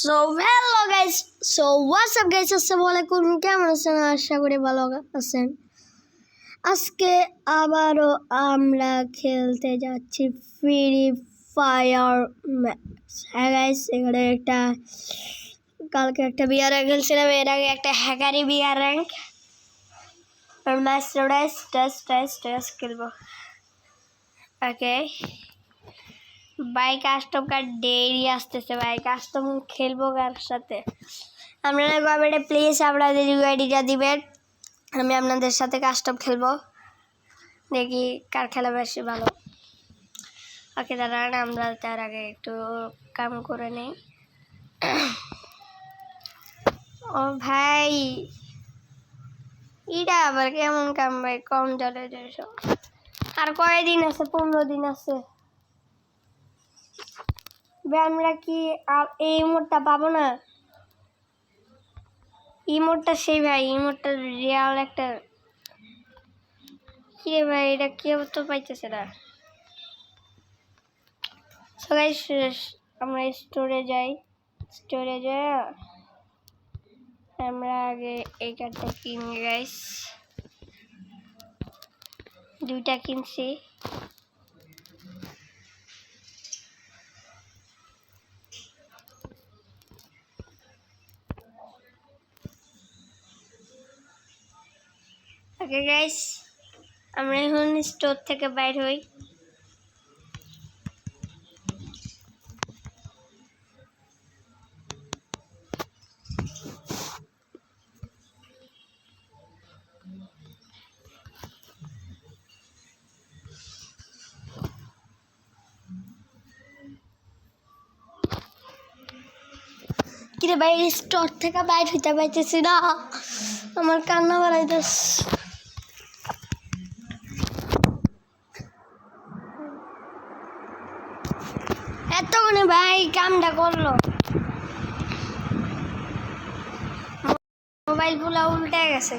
So hello guys, so what's up guys, আসসালামু আলাইকুম। কেমন আছেন? আশা করি ভালো আছেন। আজকে আবারও আমরা খেলতে যাচ্ছি ফ্রি ফায়ার ম্যাচ। হ্যাঁ গাইস, এখানে কালকে একটা বিয়ার র্যাঙ্ক খেলছিলাম, এর আগে একটা হ্যাকারি বিয়ার র্যাঙ্ক। আর ম্যাচ টেস্ট খেলবো। ওকে, বাইক কাস্টম কার ডেইলি আসতেছে, ভাই কাস্টম খেলবো কার সাথে? আপনারা কমেন্টে প্লিজ আপনাদের ইউআইডিটা দিবেন, আমি আপনাদের সাথে কাস্টম খেলবো, দেখি কার খেলা বেশি ভালো। ওকে দাঁড়ান, আমরা তার আগে একটু কাম করে নিই। ও ভাই, এটা আবার কেমন কাম ভাই? কম চলে যেসব। আর কয়দিন আছে? 15 দিন আছে। আমরা কি আর এই মোডটা পাবো না? ইমোটটা সেই ভাই, ইমোটটা রিয়াল একটা। কি রে ভাই, এটা কেউ তো পাইতেছে না। সবাই আমরা স্টোরে যাই, আমরা আগে এই কার্ডটা কিনি গাইস। দুইটা কিনছি। ওকে গাইস, আমরা এখন স্টোর থেকে বাইর হই। কিরে ভাই, স্টোর থেকে বাইর হইতে পাইতেছি না, আমার কান্না বাড়াইতেছে। এতক্ষণে ভাই কামটা করলো, মোবাইল পুলা উল্টে গেছে।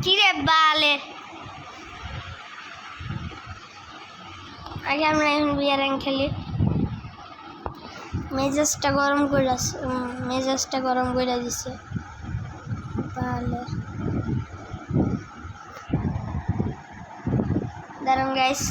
কিরে বালে, আগে আমরা এখন বিয়ার র্যাঙ্ক খেলি। মেজাজটা গরম করে দিছে বালে। দাঁড়ান গাইস,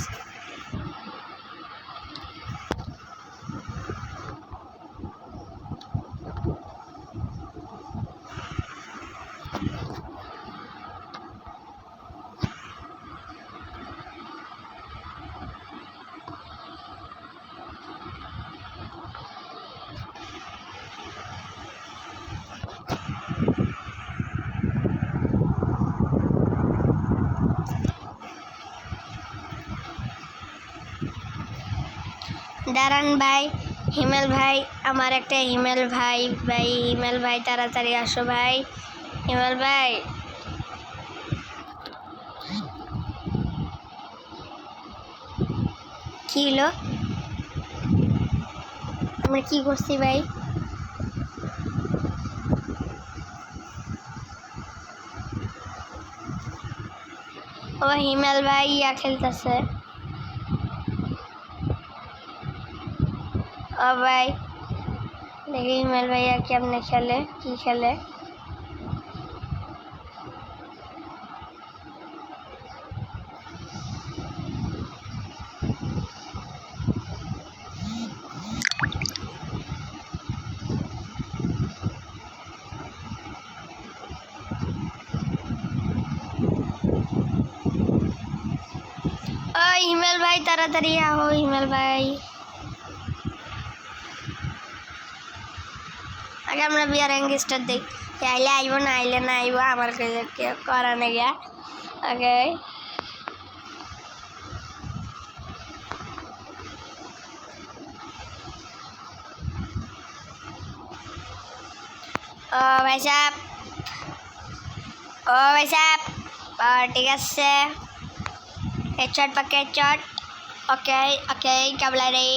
দাঁড়ান ভাই, হিমেল ভাই, আমার একটা হিমেল ভাই, হিমেল ভাই তাড়াতাড়ি আসো ভাই। হিমেল ভাই, কি হলো? আমরা কি করছি ভাই? ও হিমেল ভাই ইয়া খেলতেছে। ও ভাই দেখি হিমেল ভাইয়া কেমনে খেলে, কি খেলে। ও হিমেল ভাই তাড়াতাড়ি আহো হিমেল ভাই। আগে আমরা বিয়ার র্যাঙ্ক স্টার দেখ, আইলে আইব না আইলে না আইব, আমার কাছে কেউ করা না গিয়া। ওকে ও ভাই সাহেব, ঠিক আছে। হেডশট পাকে হেডশট। ওকে ওকে, কাবলা রে।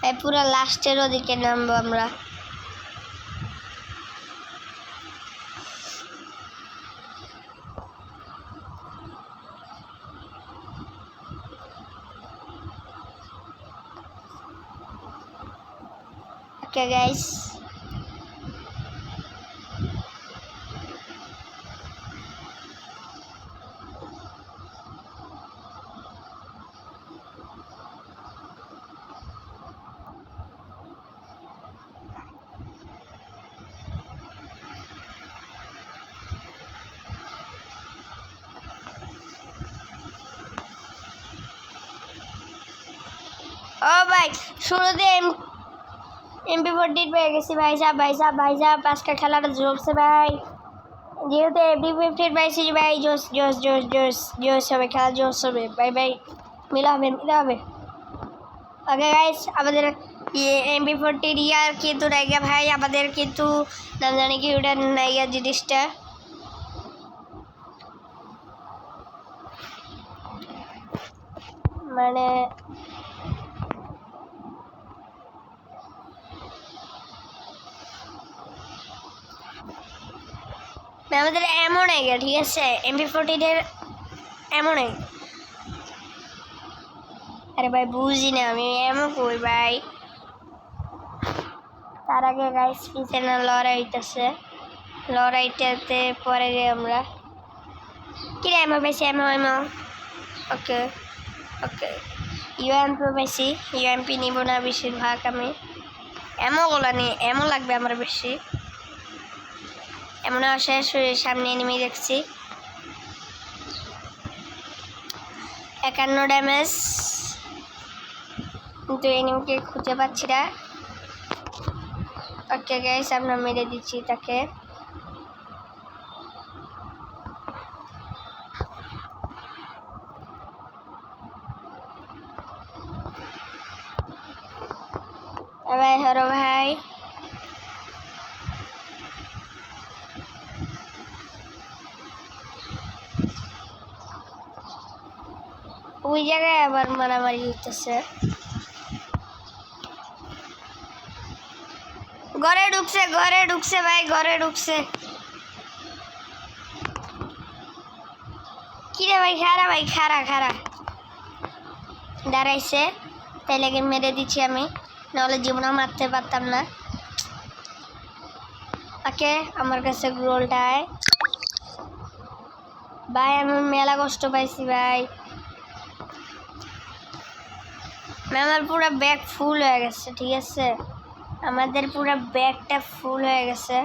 এই পুরো লাস্টের ওদিকে নামবো আমরা। ওকে গাইস, ও ভাই শুরুতে MP40 পেয়ে গেছি ভাই সাহেব, ভাই সাহেব, ভাই সাহেব। আজকে খেলাটা জমছে ভাই, যেহেতু MP50 পাইছি ভাই। জোস জোস জোস জোস জোস হবে, খেলা জোস হবে ভাই। ভাই মিলা হবে, মিলা হবে। ওকে গাইস, আমাদের MP40 ইয়ার কিন্তু নাইগা ভাই, আমাদের কিন্তু নাম জানি কি ওটা নাইগা জিনিসটা। মানে আমাদের এমন আইগা, ঠিক আছে, MP40 এর এমন আই। আরে ভাই বুঝি না আমি এমন কই ভাই। তার আগে গাইস পিছনে লড়াই হইতেছে, লড়াইটাতে পরে গে আমরা কি রে এমন পাইছি, এমন এমন। ওকে ওকে, ইউএমপি পাইছি। ইউএমপি নিব না বেশিরভাগ আমি, এমনগুলো নিয়ে এমন লাগবে আমার বেশি। এমন শেষ সামনে এনিমি দেখছি, 51 ড্যামেজ, কিন্তু এনিমিকে খুঁজে পাচ্ছি না। ওকে গাইস, আমরা মেরে দিচ্ছি তাকে। ভাই হরো ভাই, ওই জায়গায় আবার মারামারি হইতেছে। ঘরে ঢুকছে, ঘরে ঢুকছে ভাই, ঘরে ঢুকছে। কিরে ভাই, খারা ভাই, খারা খারা দাঁড়াইছে, তাই লেগে মেরে দিচ্ছি আমি, নাহলে জীবনে মারতে পারতাম না। ওকে, আমার কাছে গোলটায় ভাই, আমি মেলা কষ্ট পাইছি ভাই। আমার পুরো ব্যাগ ফুল হয়ে গেছে, ঠিক আছে, আমাদের পুরো ব্যাগটা ফুল হয়ে গেছে।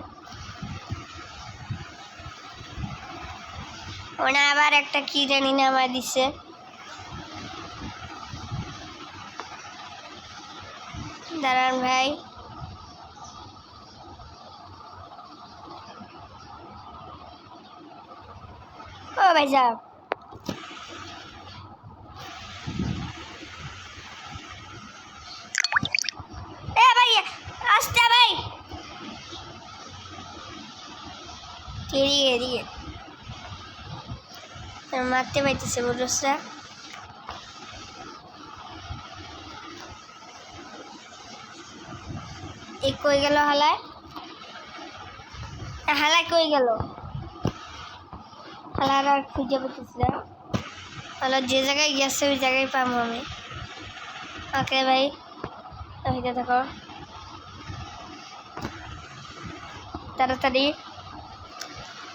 ওনা আবার একটা কি জানি নামা দিছে। দাঁড়ান ভাই, ও ভাই সাহেব, এ ভাই আসতে ভাই, এদিকে এদিকে মারতে পাইতেছে বুঝছা। এই কই গেল হালায়, হালায় কই গেল, হালার আর খুঁজে পেতেছি না। হালা যে জায়গায় গেছে ওই জায়গায় পাবো আমি। ওকে ভাই, হইতে থাকো তাড়াতাড়ি,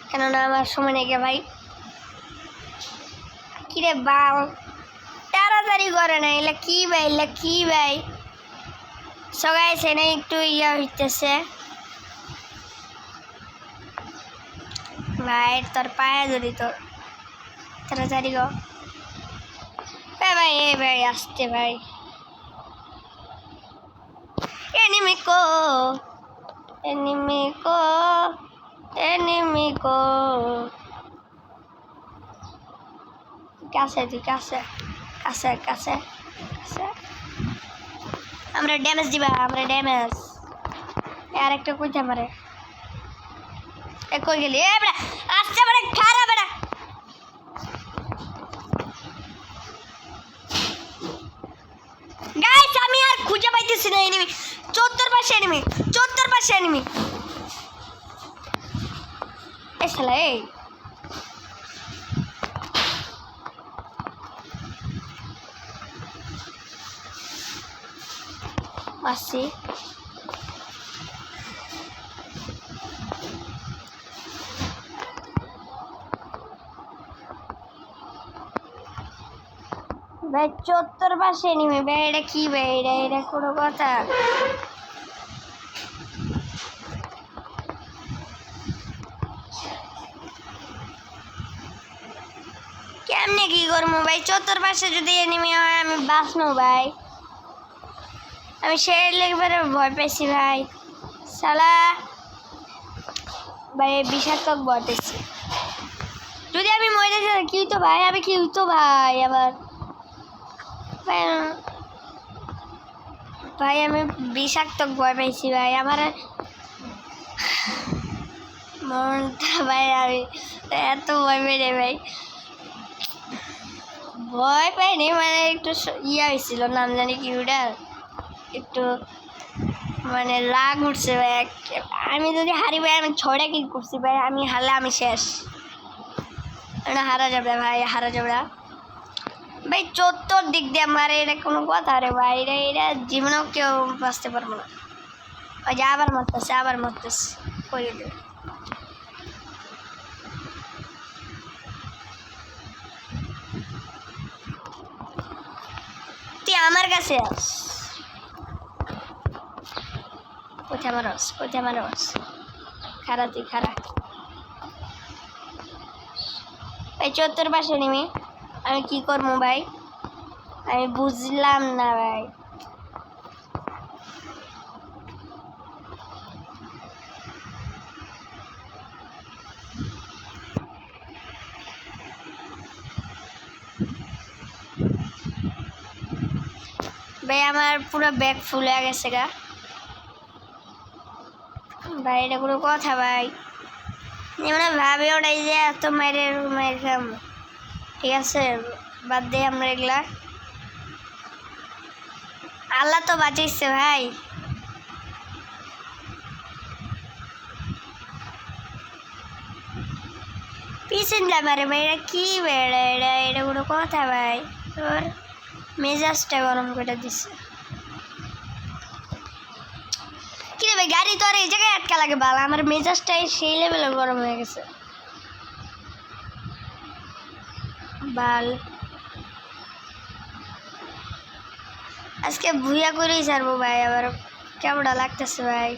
কেননা আমার সময় নেই গে ভাই। কিরে বাল, তাড়াতাড়ি করে না, এলা কি ভাই, এলা কি ভাই। সবাই সেনে একটু ইয়া হইতেছে ভাই, তোর পায়ে ধরি, তোর তাড়াতাড়ি গো। এ ভাই, এ ভাই আসতে ভাই। এনিমি কো, এনিমি কো, এনিমি কো, কাছে তুই, কাছে কাছে কাছে কাছে। আমরা ড্যামেজ দিবা, আমরা ড্যামেজ। আর একটা কইতে পারে, এ কই গেলি, এ বেটা আসতে পারে, খারাপ বেটা। গাইস আমি আর খুঁজে পাইতেছি না এনিমি। 74 পাশে এনিমি, 74 পাশে এনিমি। এই শালা এই মাসি ভাই 74 পাশে এনিমি ভাই। এটা কি ভাই? এটা কোনো কথা? কেমনে কি করবো ভাই? 74 পাশে যদি এনিমি হয় আমি বাঁচনো ভাই। আমি সেই লেগে ভয় পাইছি ভাই। শালা ভাই বিষাক্তক বটেছি। যদি আমি মরে যাই কি হইতো ভাই? আমি কি হইতো ভাই? আবার ভাই আমি বিষাক্তক ভয় পাইছি ভাই। আমার মনটা ভাই আমি এত ভয় পেয়ে ভাই। ভয় পাইনি মানে একটু ইয়া হয়েছিল, নাম জানি কি ওটা, একটু মানে রাগ উঠছে ভাই। আমি যদি হারি ভাই আমি 6টা কিল করছি ভাই। আমি হারলে আমি শেষ। এটা হারা যাবে ভাই, হারা যাবে না ভাই। 74 দিক দিয়ে মারে, এটা কোনো কথা রে ভাই? এটা জীবনেও কেউ বাঁচতে পারবো না। ওই যে আবার মারতেছে, আবার মারতেছে। কই গেল? তুই আমার কাছে আস। কোথায় মারস? কোথায় মারস? খারা তুই খারা ভাই। 74 পাশে নেমে আমি কি করবো ভাই? আমি বুঝলাম না ভাই। ভাই আমার পুরো ব্যাগ ফুল হয়ে গেছে গা ভাই। এটা কোনো কথা ভাই? মানে ভাবে ওটাই যে এত মায়ের মায়ের খাম। ঠিক আছে বাদ দিয়ে আমরা এগুলা। আল্লাহ তো বাঁচাইছে ভাই। পিছন যাবারে ভাই। এটা কি বেড়া? এটা কোনো কথা ভাই? তোর মেজাজটা গরম করে দিচ্ছে কি রে ভাই? গাড়ি তো আর এই জায়গায় আটকা লাগে বাল। আমার মেজাজটাই সেই লেভেলে গরম হয়ে গেছে বাল। আজকে ভুইয়া করেই ছাড়বো ভাই। আবার কেমনটা লাগতেছে ভাই?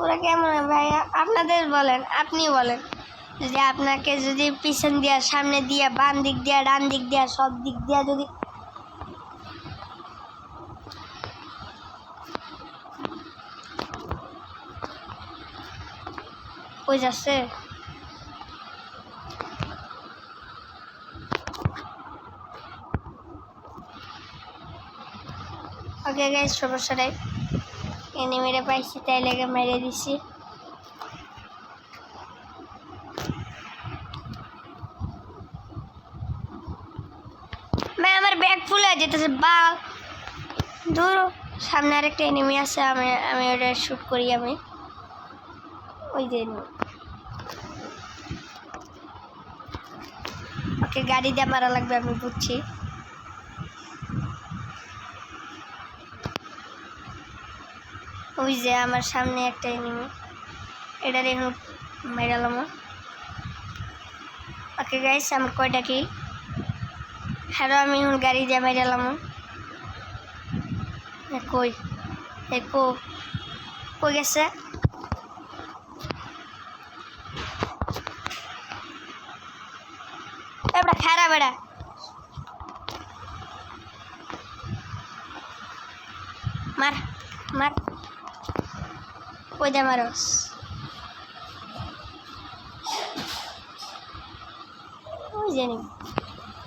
ওরা কেমন ভাই? আপনাদের বলেন, আপনি বলেন। যদি আপনাকে যদি পিছন দিয়া, সামনে দিয়া, বাম দিক দিয়া, ডান দিক দিয়া, সব দিক দিয়া যদি কই যাচ্ছে? ওকে গাইস, সমস্যা নাই। এনিমিরে পাইছি তাই লেগে মেরে দিছি। ভাই আমার ব্যাগ ফুল হয়ে যেতেছে বা দূর। সামনে আরেকটা এনিমি আছে, আমি ওটা শুট করি। আমি ওই যে ওকে গাড়ি দিয়ে মারা লাগবে, আমি বুঝছি। ওই যে আমার সামনে একটা এনিমি, এটার এখন মেরালাম। ওকে গাইস আমার কয়টা কিল? হ্যালো আমি এখন গাড়ি দিয়ে মেরালাম। কই কই গেছে? এবার খারাপ বেড়া। মার মার। কই দে মারস? ওই জানি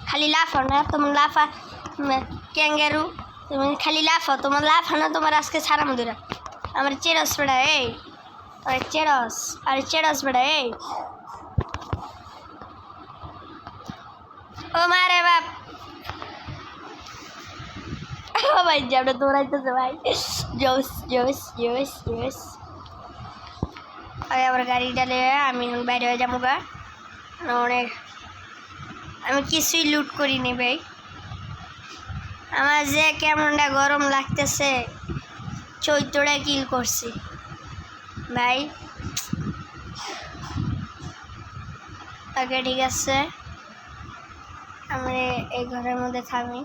খালি লাফাও না, তোমার লাফা ক্যাঙ্গারু। তুমি খালি লাফাও, তোমার লাফানো তোমার আজকে ছাড়াম দূরা। আমার চেরস বেড়া এই, আরে চেরস, আরে চেরস বেড়া এই। ও মারে বাপ। ভাই যেটা দৌড়াইতেছে ভাই, জোস জোস জোস জোস। আমি আবার গাড়িটা নিয়ে আমি বাইরে হয়ে যাবো গা। অনেক আমি কিছুই লুট করিনি ভাই। আমার যে কেমনটা গরম লাগতেছে, চৈত্রটা কিল করছি ভাই। ওকে ঠিক আছে, আমি এই ঘরের মধ্যে থামি।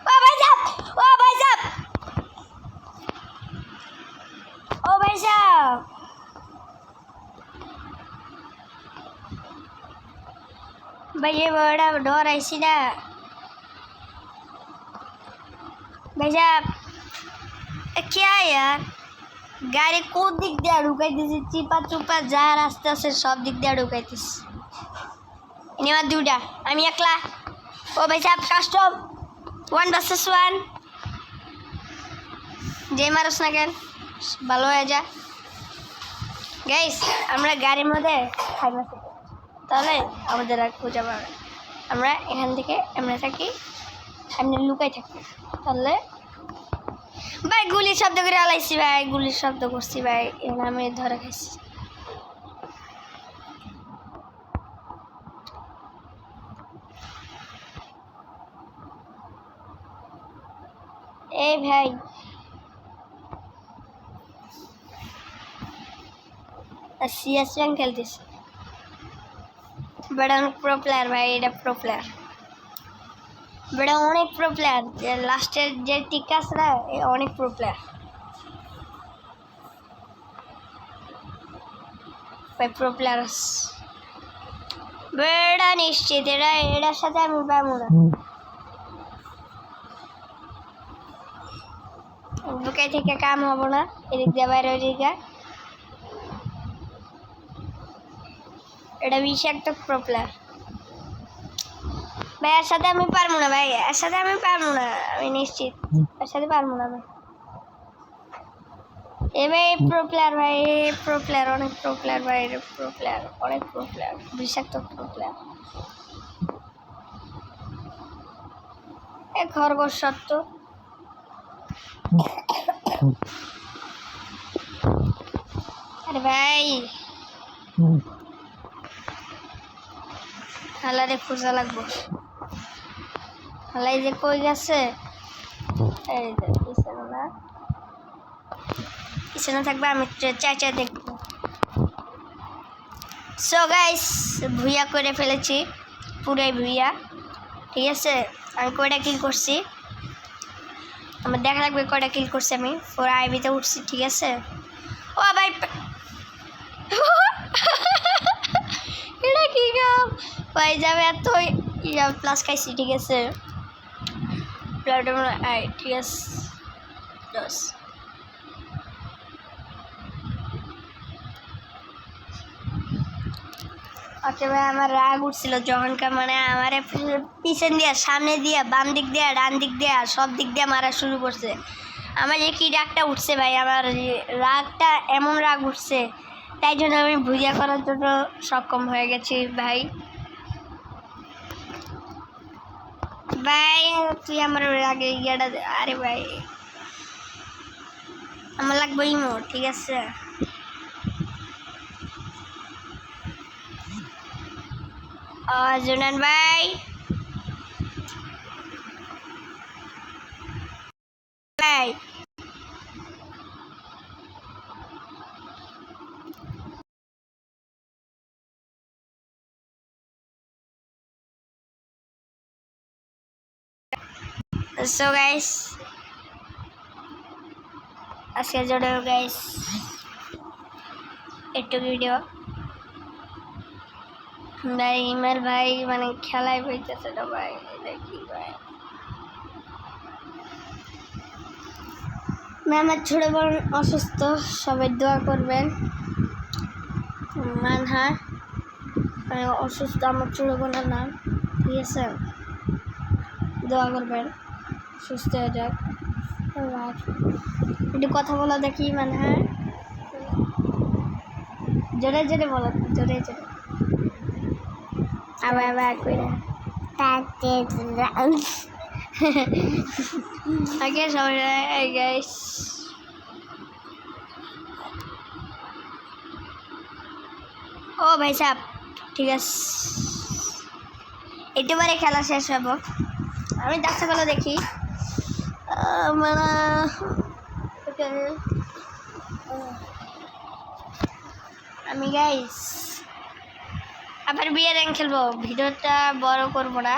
ও ভাই সাহেব, ও ভাই সাহেব, ও ভাই সাহেব, भाई ये बड़ा डोर ऐसी ना भाई साहब। क्या है यार, गाड़ी को दिख दिया ढुकाइতেছি, চিপা চুপা যা রাস্তা আছে সব দিক দিয়ে ঢুকাইতেছি। ইনি আমার দুটা, আমি একলা। ও ভাই সাহেব কাস্টম 1 vs 1, যে মারস না কেন ভালো হয়ে যা। গাইস আমরা গাড়ির মধ্যে খাইবা, তাহলে আমাদের আর খুঁজে পাবে। আমরা এখান থেকে এমনি থাকি, এমনি লুকাই থাকি, তাহলে ভাই গুলির শব্দ করে আলাইছি ভাই, গুলির শব্দ করছি ভাই, এখানে আমি ধরে খাইছি। এই ভাই সিএস র্যাঙ্ক খেলতেছি, বড় অনেক প্রো প্লেয়ার ভাই, এটা প্রো প্লেয়ার, বড় অনেক প্রো প্লেয়ার। যে লাস্টের যে টিকা আছে না, অনেক প্রো প্লেয়ার ভাই, প্রো প্লেয়ার বড় নিশ্চিত। এটার সাথে আমি পাবো না, বুকে থেকে কাম হবো না, এদিক দিয়ে বাইরে ওদিকে। এটা বিষাক্ত প্রো প্লেয়ার ভাই, এর সাথে আমি পারবো না ভাই, এর সাথে আমি পারবো না, আমি নিশ্চিত এর সাথে পারবো না ভাই। এ ভাই প্রো প্লেয়ার ভাই, প্রো প্লেয়ার, অনেক প্রো প্লেয়ার ভাই, প্রো প্লেয়ার, অনেক প্রো প্লেয়ার, বিষাক্ত প্রো প্লেয়ার। এ খরগোশ সত্য আরে ভাই, হালারে খোঁজা লাগবো, হালাই যে কই গেছে। এই যে পিছনে না, পিছনে থাকবে, আমি চাচা দেখবো। সো গাইস ভুইয়া করে ফেলেছি, পুরাই ভুইয়া, ঠিক আছে। আমি কয়টা কিল করছি আমার দেখা লাগবে, কয়টা কিল করছি আমি। 4 আইবিতে উঠছি, ঠিক আছে। ও ভাই এটা কি কাম ভাই, যাবে এত প্লাস খাইছি, ঠিক আছে। ঠিক আছে 10। ওকে ভাই, আমার রাগ উঠছিল যখনকার মানে আমার পিছন দিয়া, সামনে দিয়া, বাম দিক দিয়া, ডান দিক দিয়া, সব দিক দিয়ে মারা শুরু করছে। আমার যে কি রাগটা উঠছে ভাই, আমার রাগটা এমন রাগ উঠছে, তাই জন্য আমি ভুজিয়া করার জন্য সক্ষম হয়ে গেছি ভাই। ভাই তুই আমার আগে ইয়েটা, আরে ভাই আমার লাগবে ইমো, ঠিক আছে। জুনান ভাই, ভাই সো গাইস আজকে জোড়ে গাইস একটু ভিডিও ভাই, ইমেল ভাই মানে খেলায় বইতেছে না ভাই, এটা কি ভাই। আমার ছোট বোন অসুস্থ, সবাই দোয়া করবেন। মানহা অসুস্থ, আমার ছোট বোনের নাম, ঠিক আছে, দোয়া করবেন সুস্থ হয়ে যাক। একটু কথা বলা দেখি, মানহা জোরে জোরে বলো, জোরে জোরে, আবার আবার করে ওকে সবাই গাইস, ও ভাই সাহেব ঠিক আছে, একেবারে খেলা শেষ হবো। আমি ডাক্তারগুলো দেখি মানে আমি গাইস আবার বিয়ে র্যাঙ্ক খেলবো, ভিডিওটা বড় করবো না।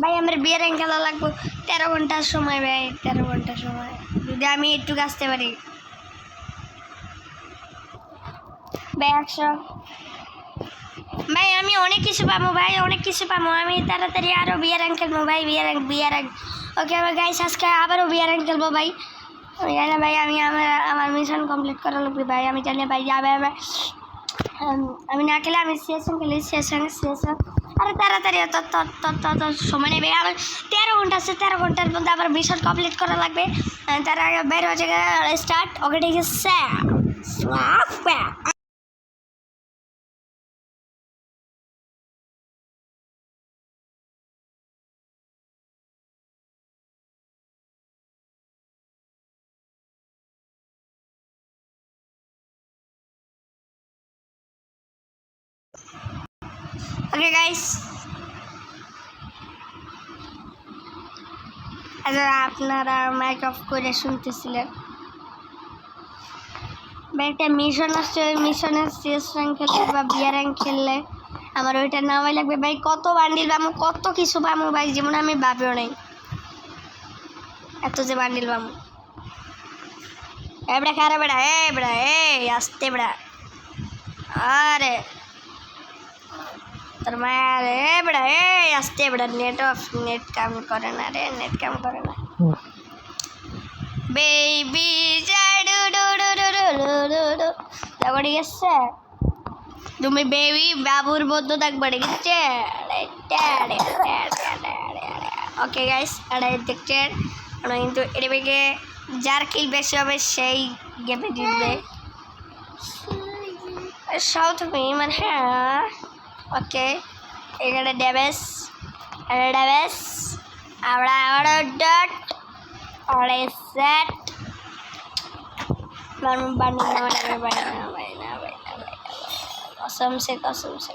ভাই আমার বিয়ে র্যাঙ্ক খেলা লাগবে 13 ঘন্টার সময় ভাই, 13 ঘন্টার সময় যদি আমি একটু আসতে পারি ভাই 100। ভাই আমি অনেক কিছু পাবো ভাই, অনেক কিছু পাবো আমি তাড়াতাড়ি আরও বিয়ে র্যাঙ্ক খেলবো ভাই, বিয়ে র্যাঙ্ক। ওকে আমার গাইস আজকে আবারও বিয়ে র্যাঙ্ক খেলবো ভাই। আমি জানি ভাই আমি আমার মিশন কমপ্লিট করা লাগবে ভাই, আমি জানি ভাই যাবে আমি না খেলে আমি সেশন খেলি, সেশন আরে তাড়াতাড়ি তত সময় নেবে আবার 13 ঘন্টা আছে, 13 ঘন্টার মধ্যে আবার মিশন কমপ্লিট করা লাগবে। তার আগে বের হচ্ছে স্টার্ট। ওকে ঠিক আছে ওকে গাইস, আপনারা মাইক অফ করে শুনতেছিলেন ভাই, একটা মিশন আসছে, ওই মিশনের শেষ র্যাঙ্ক খেললে বা বিয়ে র্যাঙ্ক খেললে আমার ওইটা নামাই লাগবে ভাই। কত বান্ডিল পাবো, কত কিছু পাবো ভাই, যেমন আমি ভাবিও নাই এত যে বান্ডিল পাবো। এবড়া খারাপ বেড়া, বেড়া আসতে বেড়া, আরে তোর মায়া রে বেড়া আসতে বেড়া, নেট কাম করে না রে, নেট কাম করে না। বেবি দেখো ঠিক আছে, তুমি বেবি বাবুর বদ্ধ থাকবে ঠিক আছে। ওকে গাইস এটা দেখছেন, আমরা কিন্তু এটা বেগে যার কিল বেশি হবে সেই গেমে জিতবে। সাউথ মানে হ্যাঁ ওকে, এখানে ড্যামেজ আমরা ডট और सेट कसम से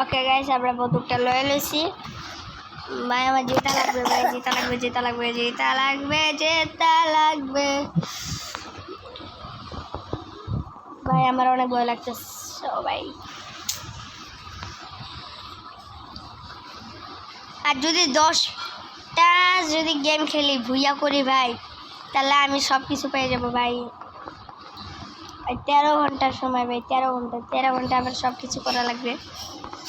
ओके गाइस আমরা বন্দুকটা লয়ে লইছি ভাই, আমার জেতা লাগবে ভাই, জেতা লাগবে ভাই, আমার অনেক ভয় লাগতেছে ভাই। আর যদি 10টা যদি গেম খেলি ভুইয়া করি ভাই, তাহলে আমি সব কিছু পেয়ে যাবো ভাই। 13 ঘন্টার সময় ভাই, 13 ঘন্টা আমার সব কিছু করা লাগবে।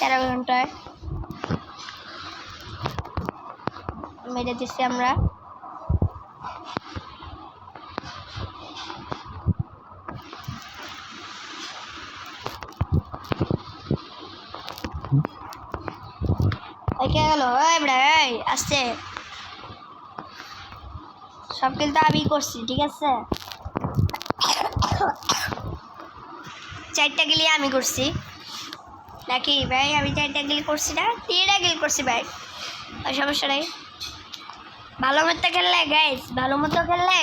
13 ঘন্টায় মেরে দিচ্ছি আমরা। কে গেল আসছে, সব কিন্তু আমি করছি ঠিক আছে, 4টা গিলি আমি করছি নাকি ভাই, আমি 4টা গিলি করছি না, 3টা গিল করছি ভাই, ওই সমস্যা নেই। ভালো মতো খেললে গাইস, ভালো মতো খেললে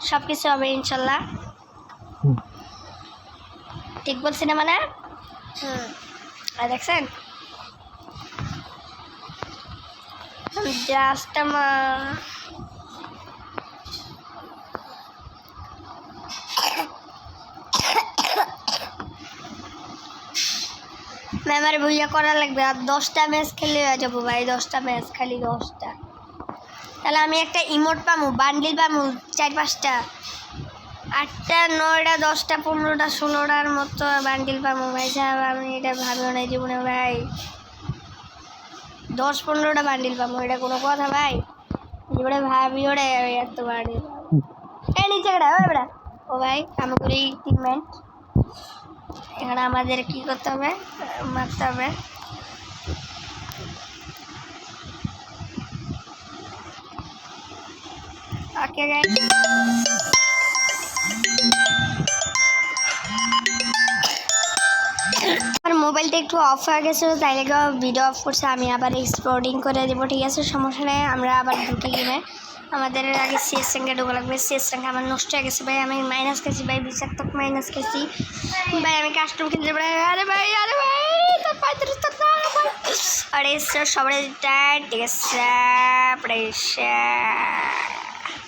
সব কিছু হবে ইনশাল্লাহ, ঠিক বলছি না মানে। আর দেখছেন জাস্ট আমার ভুইয়া করা লাগবে, আর 10টা ম্যাচ খেলে হয়ে যাবো ভাই, 10টা ম্যাচ খালি 10টা, তাহলে আমি একটা ইমোট পাবো, বান্ডিল পাবো 4-5টা, 8টা 9টা 10টা 15টা 16টার মতো বান্ডিল পাবো ভাই সাহেব। আমি এটা ভাবিও নাই জীবনে ভাই, 10-15টা বান্ডিল পাবো, এটা কোনো কথা ভাই? ওরে ভাবি ওরে এত বান্ডিল এই নিচে গেড়া ওই বেড়া। ও ভাই আমাকে টিমমেট এখানে আমাদের কি করতে হবে? মারতে হবে। ওকে গাইস, আমার মোবাইলটা একটু অফ হয়ে গেছিলো, তাই লেগে ভিডিও অফ করছে। আমি আবার এক্সপ্লোডিং করে দেবো, ঠিক আছে? সমস্যা নেই। আমরা আবার ঢুকে গেলে আমাদের আগে সিএস র্যাঙ্কে ঢোকা লাগবে। সিএস র্যাঙ্ক আমার নষ্ট হয়ে গেছে ভাই, আমি মাইনাস খেয়েছি ভাই, বিষাক্তক মাইনাস খেয়েছি ভাই। আমি কাস্টম কিনতে পারি। আরে ভাই তোর 35 তো আরে সবাই টাইট, ঠিক আছে?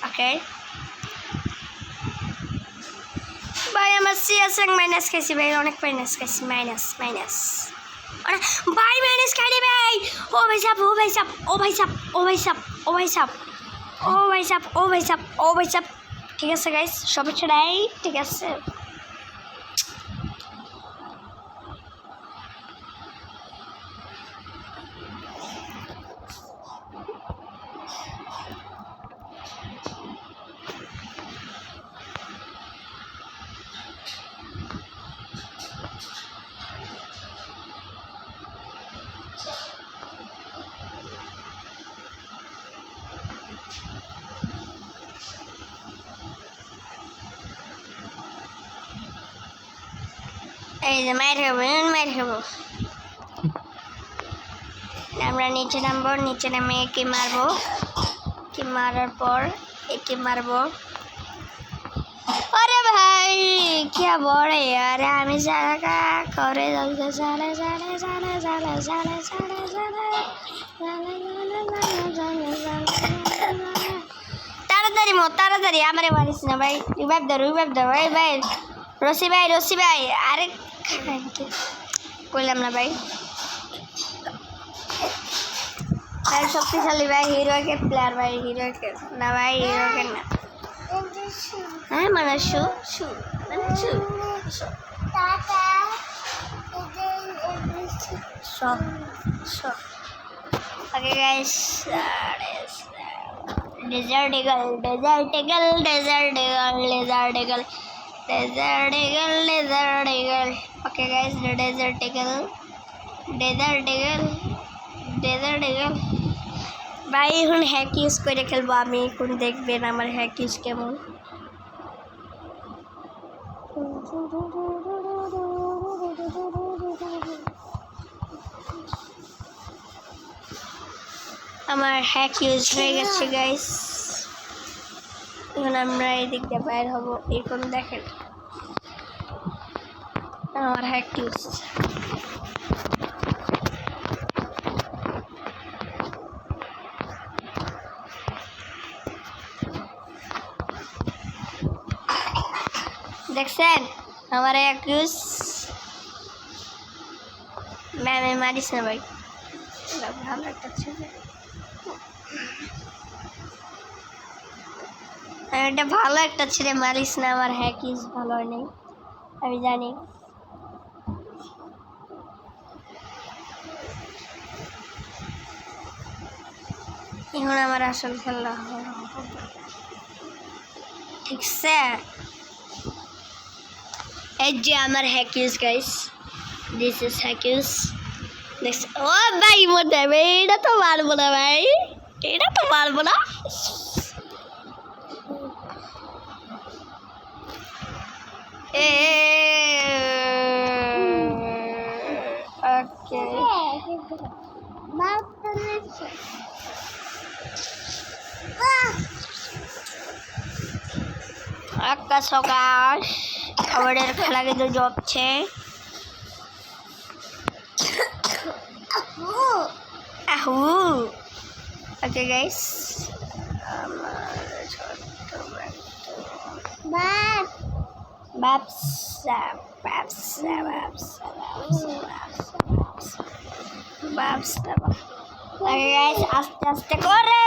ওকে ভাই, আমার সিএস র্যাঙ্ক মাইনাস খেয়েছি ভাই, অনেক মাইনাস খেয়েছি, মাইনাস ভাই, মাইনাস খাইনি ভাই। ও ভাই সাপ, ও ভাই সাপ, ও ভাই সাপ, ও ভাই সাপ, ও ভাই সাপ, ও ভাই সাপ, ও ভাই সাপ, ও ভাই সাপ। ঠিক আছে গাইস, সবাই ছড়াই, ঠিক আছে? এই যে মাইর খাবো। আমরা নিচে নামবো, নিচে নামে একে মারবো, কি মারার পর একে মারবো। अरे भाई क्या बोल रहे यार, আমি জায়গা করে তাড়াতাড়ি আমারে মারিস না ভাই। রিভাইভ দাও ভাই রশি ভাই আরে কইলাম না ভাই। ভাই শক্তিশালী ভাই, হিরোকে প্লেয়ার ভাই, হিরোকে না ভাই, হিরোকে না। হ্যাঁ মানে শু okay guys, desert eagle. Okay guys, desert eagle ভাই। এখন হ্যাক ইউজ করে খেলবো আমি, এখন দেখবেন আমার হ্যাক ইউজ কেমন। আমার হ্যাক ইউজ হয়ে গেছে গাইস। এখন আমরা এদিক দিয়ে বাইর হবো, এখন দেখেন আমার হ্যাক ইউজ। দেখছেন আমার হ্যাক ইউজ? ম্যামে মারিস না ভাই, ভালো একটা ছেলে। এটা ভালো একটা ছেলে, মারিস না। আমার হ্যাক ইউজ ভালো নেই, আমি জানি। এখন আমার আসল খেলা ঠিক আছে। এই যে আমার hack use guys, this is hack use. ও ভাই মনে ভাই, এটা তো মারবো না ভাই, এটা তো মারবো না। একটা সকাশ আমাদের খেলা কিন্তু জমছে। ওকে গাইস, আস্তে আস্তে করে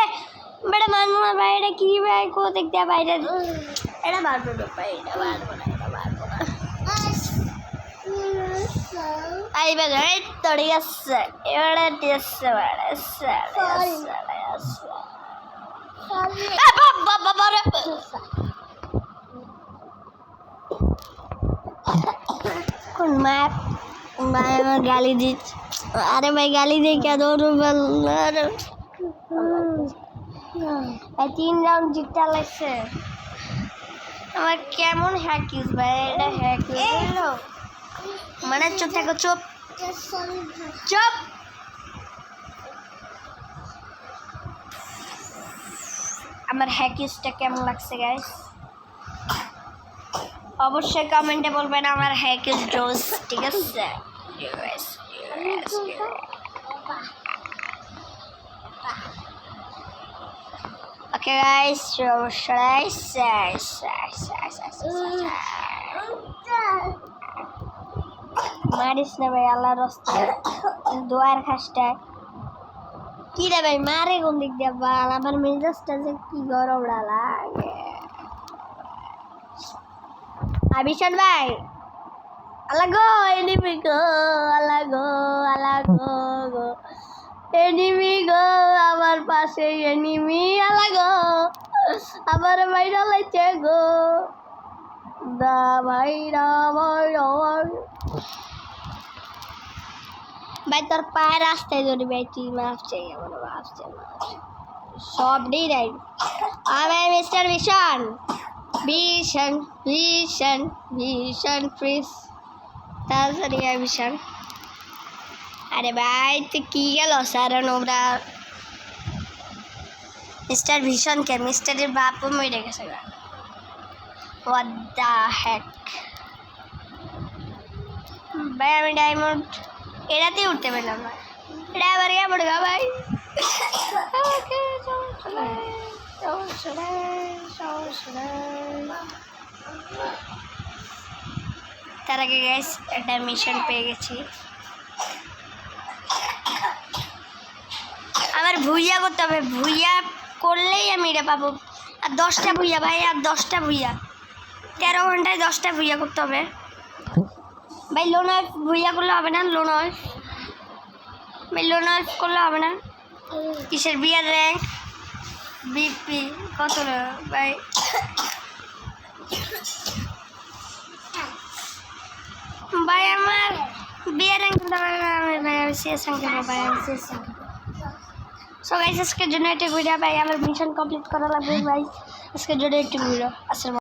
বেটা মানবো না ভাই। এটা কি ভাই, কো দেখতে বাইরে এটা মারবো না ভাই, এটা মারবো না। এইবার এই তো ঠিক আছে এবারে দিয়েছে কোন ম্যাপ ভাই আমার গালি দিচ্ছে আরে ভাই গালি দিয়ে কেন তিন রাউন্ড জিততে লাগছে আমার কেমন হ্যাক ইউজ ভাই এটা হ্যাক ইউজ মানে চুপ থাকো চুপ চুপ আমার হ্যাক ইউজটা কেমন লাগছে গাইস অবশ্যই কমেন্টে বলবেন আমার হ্যাক ইউজ ডোজ ঠিক আছে ওকে গাইস মারিস না ভাই আল্লাহর রাস্তায় দোয়ার খাসটা কি রে ভাই মারে কোন দিক দিয়ে বাল আমার মেজাজটা যে কি গরম লাগে আবিশান ভাই আল্লাহ গো এনিমি গো এনিমি গো আমার পাশে এনিমি আল্লাহ গো আমার ভাইরা লাইছে গো দা ভাইরা ভাই তোর পায়ে রাস্তায় ধরে ভাই তুই মাফ চাই আমার মাফ সব নেই নাই আমি মিস্টার ভীষণ প্লিজ তাড়াতাড়ি ভীষণ আরে ভাই তুই কি গেল স্যার ওরা মিস্টার ভীষণকে মিস্টারের বাপও মরে গেছে what the heck ভাই আমি ডায়মন্ড এরাতেই উঠতে পেলাম না এটা আবার গিয়ে পড়ে গা ভাই তার আগে গাইস একটা মিশন পেয়ে গেছি আমার ভুইয়া করতে হবে ভুইয়া করলেই আমি এটা পাবো আর 10টা ভুইয়া ভাই আর 10টা ভুইয়া 13 ঘন্টায় 10টা ভুইয়া করতে হবে ভাই লোন অফ ভুইয়া করলে হবে না লোন অফ ভাই লোন অফ করলে হবে না কিসের বিয়ার র্যাঙ্ক বিপি কত ভাই ভাই আমার বিয়ার র্যাঙ্ক ভাই আমি শেষ সংখ্যা ভাই আমি শেষ সংখ্যা সো গাইস আজকের জন্য একটা ভিডিও ভাই আমার মিশন কমপ্লিট করা লাগবে ভাই আজকের জন্য একটু ভিডিও আসলে